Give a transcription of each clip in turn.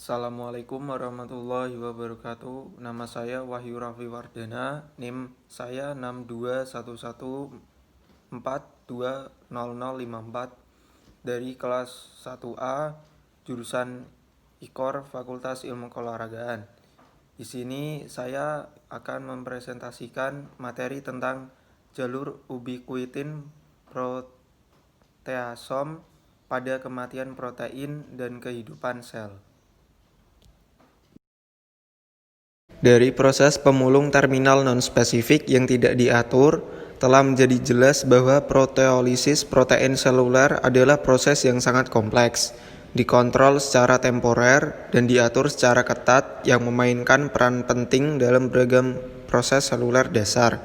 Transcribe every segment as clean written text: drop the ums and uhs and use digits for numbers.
Assalamualaikum warahmatullahi wabarakatuh. Nama saya Wahyu Raffi Wardana. NIM saya 62114220054 dari kelas 1A jurusan IKOR Fakultas Ilmu Keolahragaan. Di sini saya akan mempresentasikan materi tentang jalur ubiquitin proteasom pada kematian protein dan kehidupan sel. Dari proses pemulung terminal non-spesifik yang tidak diatur, telah menjadi jelas bahwa proteolisis protein seluler adalah proses yang sangat kompleks, dikontrol secara temporer, dan diatur secara ketat yang memainkan peran penting dalam beragam proses seluler dasar.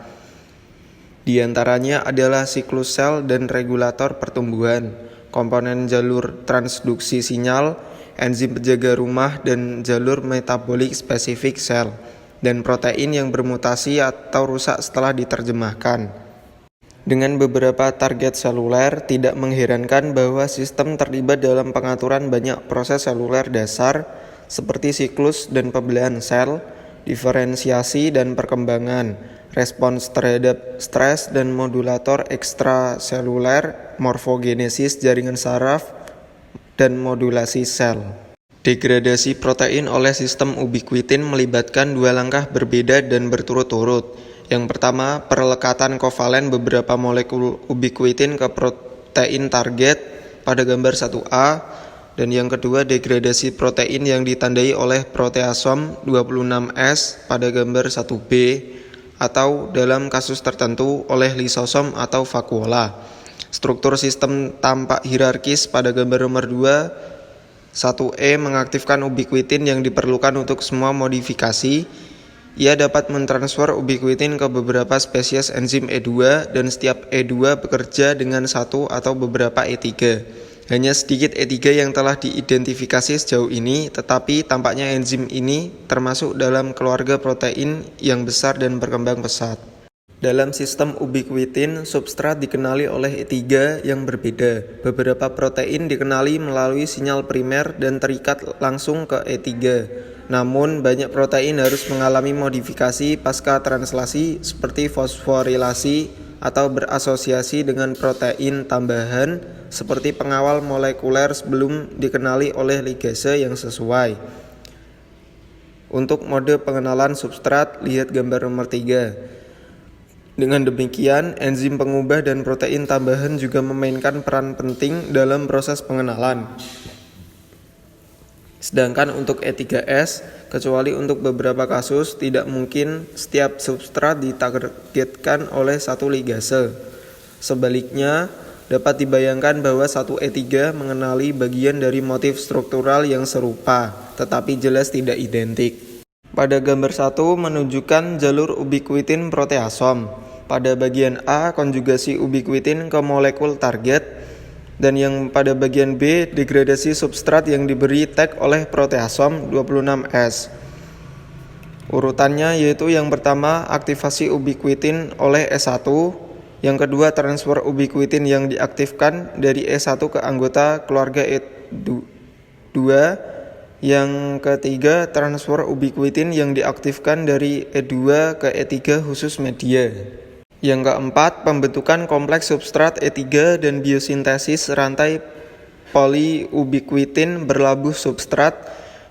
Di antaranya adalah siklus sel dan regulator pertumbuhan, komponen jalur transduksi sinyal, enzim penjaga rumah, dan jalur metabolik spesifik sel, dan protein yang bermutasi atau rusak setelah diterjemahkan. Dengan beberapa target seluler, tidak mengherankan bahwa sistem terlibat dalam pengaturan banyak proses seluler dasar seperti siklus dan pembelahan sel, diferensiasi dan perkembangan, respons terhadap stres dan modulator ekstraseluler, morfogenesis jaringan saraf, dan modulasi sel. Degradasi protein oleh sistem ubiquitin melibatkan dua langkah berbeda dan berturut-turut. Yang pertama, perlekatan kovalen beberapa molekul ubiquitin ke protein target pada gambar 1A, dan yang kedua, degradasi protein yang ditandai oleh proteasom 26S pada gambar 1B, atau dalam kasus tertentu oleh lisosom atau vakuola. Struktur sistem tampak hierarkis pada gambar nomor 2. 1E mengaktifkan ubiquitin yang diperlukan untuk semua modifikasi. Ia dapat mentransfer ubiquitin ke beberapa spesies enzim E2 dan setiap E2 bekerja dengan satu atau beberapa E3. Hanya sedikit E3 yang telah diidentifikasi sejauh ini, tetapi tampaknya enzim ini termasuk dalam keluarga protein yang besar dan berkembang pesat. Dalam sistem ubiquitin, substrat dikenali oleh E3 yang berbeda. Beberapa protein dikenali melalui sinyal primer dan terikat langsung ke E3. Namun, banyak protein harus mengalami modifikasi pasca translasi seperti fosforilasi atau berasosiasi dengan protein tambahan seperti pengawal molekuler sebelum dikenali oleh ligase yang sesuai. Untuk mode pengenalan substrat, lihat gambar nomor 3. Dengan demikian, enzim pengubah dan protein tambahan juga memainkan peran penting dalam proses pengenalan. Sedangkan untuk E3S, kecuali untuk beberapa kasus, tidak mungkin setiap substrat ditargetkan oleh satu ligase. Sebaliknya, dapat dibayangkan bahwa satu E3 mengenali bagian dari motif struktural yang serupa, tetapi jelas tidak identik. Pada gambar 1 menunjukkan jalur ubiquitin proteasom. Pada bagian A, konjugasi ubiquitin ke molekul target, dan yang pada bagian B, degradasi substrat yang diberi tag oleh proteasom 26S. Urutannya yaitu yang pertama, aktivasi ubiquitin oleh E1, yang kedua, transfer ubiquitin yang diaktifkan dari E1 ke anggota keluarga E2, yang ketiga, transfer ubiquitin yang diaktifkan dari E2 ke E3 khusus media. Yang keempat, pembentukan kompleks substrat E3 dan biosintesis rantai polyubiquitin berlabuh substrat.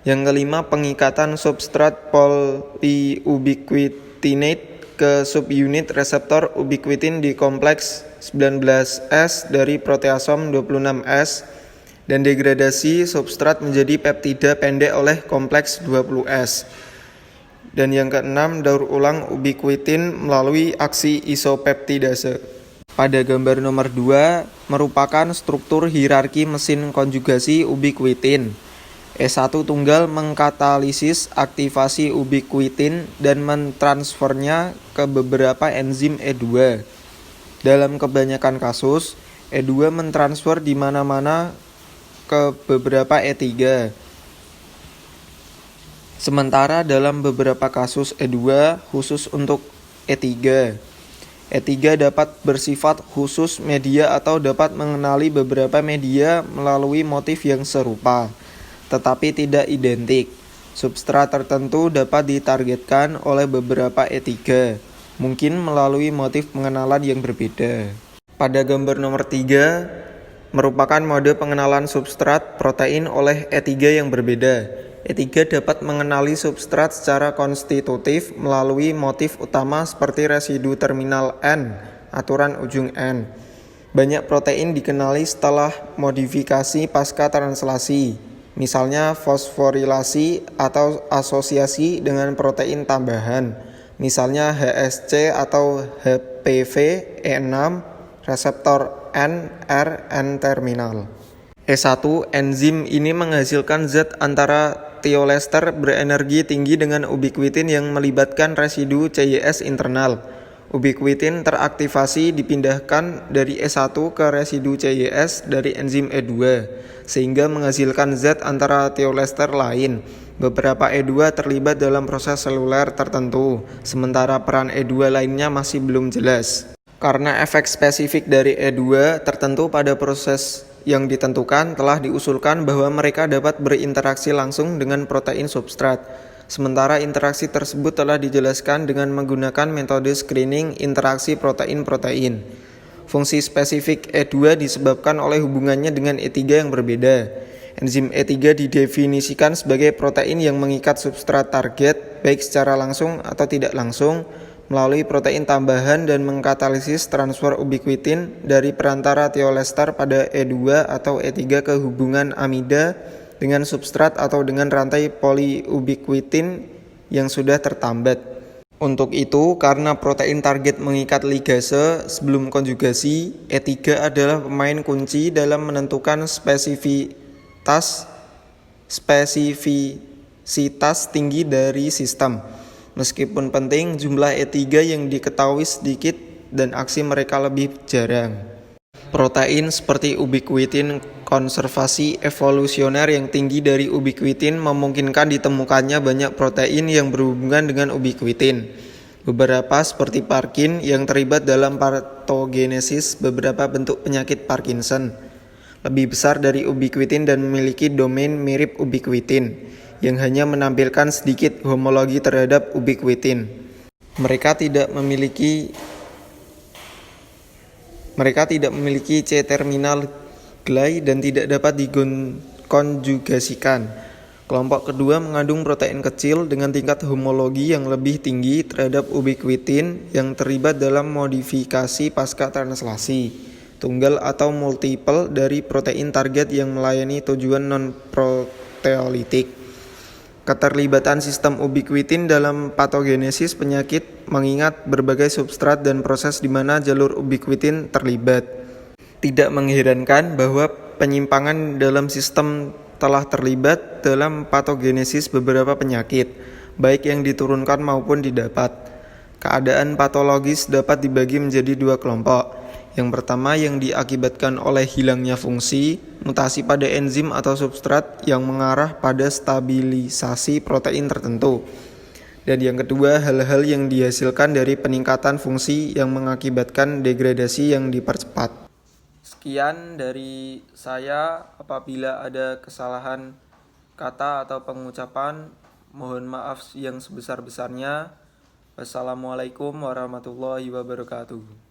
Yang kelima, pengikatan substrat polyubiquitinate ke subunit reseptor ubiquitin di kompleks 19S dari proteasom 26S, dan degradasi substrat menjadi peptida pendek oleh kompleks 20S. Dan yang keenam, daur ulang ubiquitin melalui aksi isopeptidase. Pada gambar nomor 2 merupakan struktur hierarki mesin konjugasi ubiquitin. E1 tunggal mengkatalisis aktivasi ubiquitin dan mentransfernya ke beberapa enzim E2. Dalam kebanyakan kasus, E2 mentransfer di mana-mana ke beberapa E3. Sementara dalam beberapa kasus E2 khusus untuk E3. E3 dapat bersifat khusus media atau dapat mengenali beberapa media melalui motif yang serupa. tetapi tidak identik. Substrat tertentu dapat ditargetkan oleh beberapa E3, mungkin melalui motif pengenalan yang berbeda. Pada gambar nomor 3, merupakan mode pengenalan substrat protein oleh E3 yang berbeda. E3 dapat mengenali substrat secara konstitutif melalui motif utama seperti residu terminal N, aturan ujung N. Banyak protein dikenali setelah modifikasi pasca translasi, misalnya fosforilasi atau asosiasi dengan protein tambahan, misalnya HSC atau HPV E6, reseptor N, R, N-terminal. E1 enzim ini menghasilkan zat antara thiolester berenergi tinggi dengan ubiquitin yang melibatkan residu CYS internal. Ubiquitin teraktivasi dipindahkan dari E1 ke residu CYS dari enzim E2, sehingga menghasilkan zat antara thiolester lain. Beberapa E2 terlibat dalam proses seluler tertentu, sementara peran E2 lainnya masih belum jelas. Karena efek spesifik dari E2 tertentu pada proses yang ditentukan, telah diusulkan bahwa mereka dapat berinteraksi langsung dengan protein substrat. Sementara interaksi tersebut telah dijelaskan dengan menggunakan metode screening interaksi protein-protein. Fungsi spesifik E2 disebabkan oleh hubungannya dengan E3 yang berbeda. Enzim E3 didefinisikan sebagai protein yang mengikat substrat target, baik secara langsung atau tidak langsung, melalui protein tambahan dan mengkatalisis transfer ubiquitin dari perantara thiolester pada E2 atau E3 ke hubungan amida dengan substrat atau dengan rantai poliubiquitin yang sudah tertambat. Untuk itu, karena protein target mengikat ligase sebelum konjugasi, E3 adalah pemain kunci dalam menentukan spesifisitas tinggi dari sistem. Meskipun penting, jumlah E3 yang diketahui sedikit dan aksi mereka lebih jarang. Protein seperti ubiquitin, konservasi evolusioner yang tinggi dari ubiquitin memungkinkan ditemukannya banyak protein yang berhubungan dengan ubiquitin. Beberapa seperti Parkin yang terlibat dalam patogenesis beberapa bentuk penyakit Parkinson lebih besar dari ubiquitin dan memiliki domain mirip ubiquitin yang hanya menampilkan sedikit homologi terhadap ubiquitin. Mereka tidak memiliki C-terminal glay dan tidak dapat dikonjugasikan. Kelompok kedua mengandung protein kecil dengan tingkat homologi yang lebih tinggi terhadap ubiquitin yang terlibat dalam modifikasi pasca translasi, tunggal atau multiple dari protein target yang melayani tujuan non-proteolitik. Keterlibatan sistem ubiquitin dalam patogenesis penyakit mengingat berbagai substrat dan proses di mana jalur ubiquitin terlibat. Tidak mengherankan bahwa penyimpangan dalam sistem telah terlibat dalam patogenesis beberapa penyakit, baik yang diturunkan maupun didapat. Keadaan patologis dapat dibagi menjadi dua kelompok. Yang pertama yang diakibatkan oleh hilangnya fungsi, mutasi pada enzim atau substrat yang mengarah pada stabilisasi protein tertentu. Dan yang kedua, hal-hal yang dihasilkan dari peningkatan fungsi yang mengakibatkan degradasi yang dipercepat. Sekian dari saya. Apabila ada kesalahan kata atau pengucapan, mohon maaf yang sebesar-besarnya. Wassalamualaikum warahmatullahi wabarakatuh.